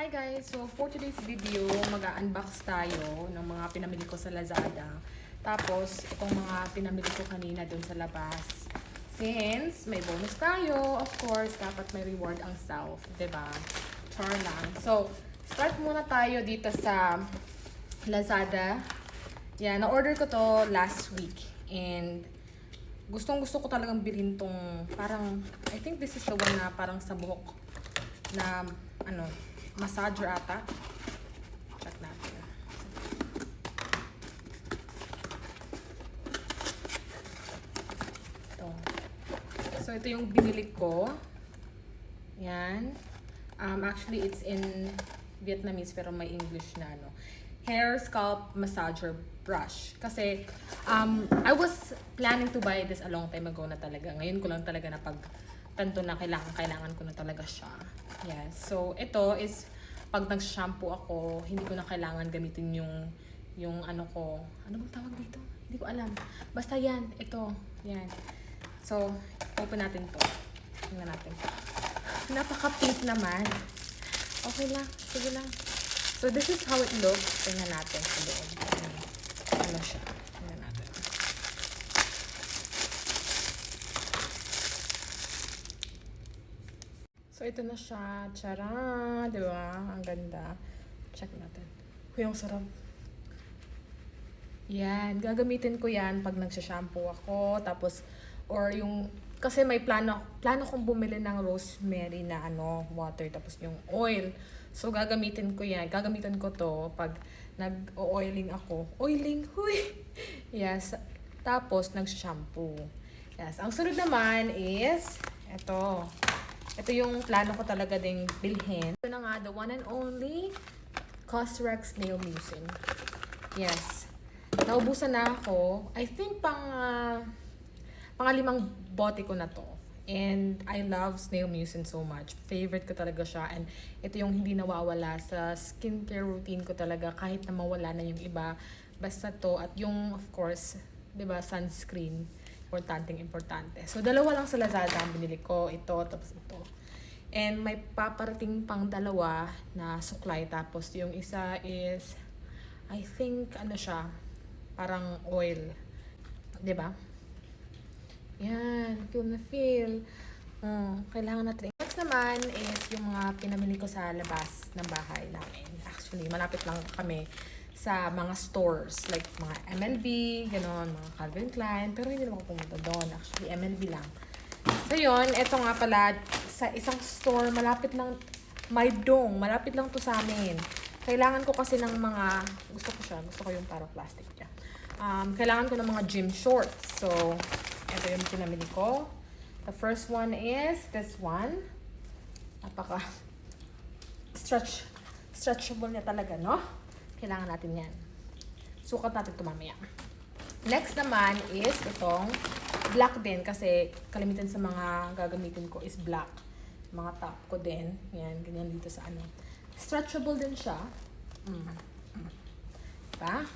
Hi guys! So for today's video, mag-unbox tayo ng mga pinamili ko sa Lazada. Tapos, itong mga pinamili ko kanina dun sa labas. Since may bonus tayo, of course, dapat may reward ang self, 'di ba? Char lang. So, start muna tayo dito sa Lazada. Yeah, na-order ko to last week. And gustong-gusto ko talagang bilhin tong parang, I think this is the one na parang sa buhok na massager ata. Check natin. Ito. So, ito yung binili ko. Yan. Actually, it's in Vietnamese pero may English na hair scalp massager brush. Kasi, I was planning to buy this a long time ago na talaga. Ngayon ko lang talaga napagtanto na kailangan ko na talaga siya. Yes. So, ito is, pag nag-shampoo ako, hindi ko na kailangan gamitin yung ano ko. Ano bang tawag dito? Hindi ko alam. Basta yan. Ito. Yan. So, open natin to. Tingnan natin. Napaka-pink naman. Okay lang. Sige lang. So, this is how it looks. Tingnan natin sa loob. Ano siya? Tingnan natin. So, ito na siya. Tcharan! Diba? Ang ganda. Check natin. Uy, ang sarap. Yan. Gagamitin ko yan pag nagsashampoo ako. Tapos, or yung, kasi may plano kong bumili ng rosemary na water. Tapos yung oil. So, gagamitin ko yan. Gagamitin ko to pag nag-oiling ako. Oiling! Huy! Yes. Tapos, nagsashampoo. Yes. Ang sunod naman is, ito. Ito yung plano ko talaga ding bilhin. Ito na nga, the one and only Cosrx Nail Mucin. Yes. Naubusan na ako. I think pangalimang bote ko na to. And I love Snail Mucin so much. Favorite ko talaga siya. And ito yung hindi nawawala sa skincare routine ko talaga kahit na mawala na yung iba. Basta to. At yung, of course, 'di ba, sunscreen. Importante. So, dalawa lang sa Lazada ang binili ko. Ito, tapos ito. And may paparating pang dalawa na suklay. Tapos yung isa is, I think, siya, parang oil. 'Di ba? Yan, feel na feel. Kailangan natin. Next naman is yung mga pinamili ko sa labas ng bahay namin. Actually, malapit lang kami sa mga stores. Like mga MLB, gano'n, mga Calvin Klein. Pero hindi naman ako pumunta doon. Actually, MLB lang. So yun, eto nga pala, sa isang store, malapit lang, Maydong, malapit lang to sa amin. Kailangan ko kasi ng mga, gusto ko yung parang plastic niya. Kailangan ko ng mga gym shorts. So, ito yung pinamili ko. The first one is this one. Napaka stretchable niya talaga, no? Kailangan natin yan. Sukat natin ito mamaya. Next naman is itong black din kasi kalimitan sa mga gagamitin ko is black. Mga top ko din. Yan, ganyan dito sa Stretchable din siya. Diba?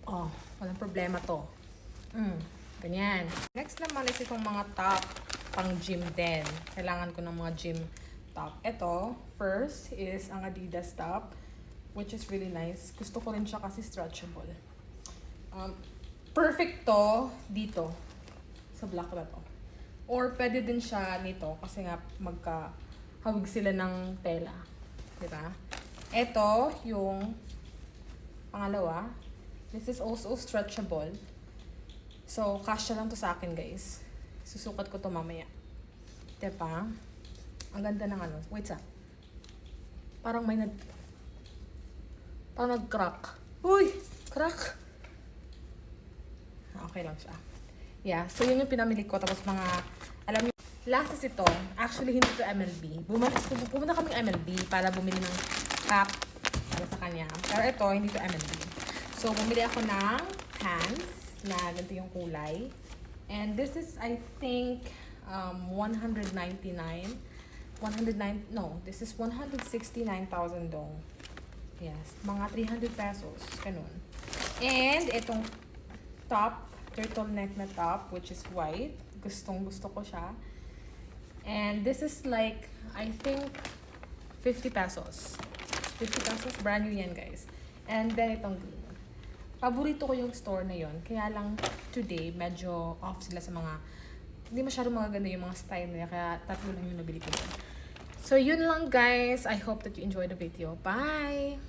Oh, walang problema to. Ganyan. Next naman is itong mga top pang gym din. Kailangan ko ng mga gym top. Ito, first is ang Adidas top, which is really nice. Gusto ko rin siya kasi stretchable. Perfect to dito sa black na to. Or pwede din siya nito kasi nga magkahawig sila ng tela. Diba? Ito yung pangalawa. This is also stretchable. So, kasya lang to sa akin, guys. Susukat ko to mamaya. Diba? Ang ganda ng Wait sa. Parang may parang nag-crack. Uy! Crack! Okay lang siya. Yeah. So, yun yung pinamili ko. Tapos alam niyo, last is ito. Actually, hindi to MLB. Pumunta kaming MLB para bumili ng cap para sa kanya. Pero ito, hindi to MLB. So, bumili ako ng pants na ganito yung kulay. And this is, I think, 199. This is 169,000 dong. Yes, mga 300 pesos. Ganun. And itong top, turtleneck na top, which is white. Gustong-gusto ko siya. And this is like, I think, 50 pesos. 50 pesos, brand new yan guys. And then itong green. Paborito ko yung store na yon. Kaya lang today, medyo off sila sa mga, hindi masyadong magaganda yung mga style nila. Kaya tatlo lang yung nabili ko doon. So yun lang guys. I hope that you enjoyed the video. Bye!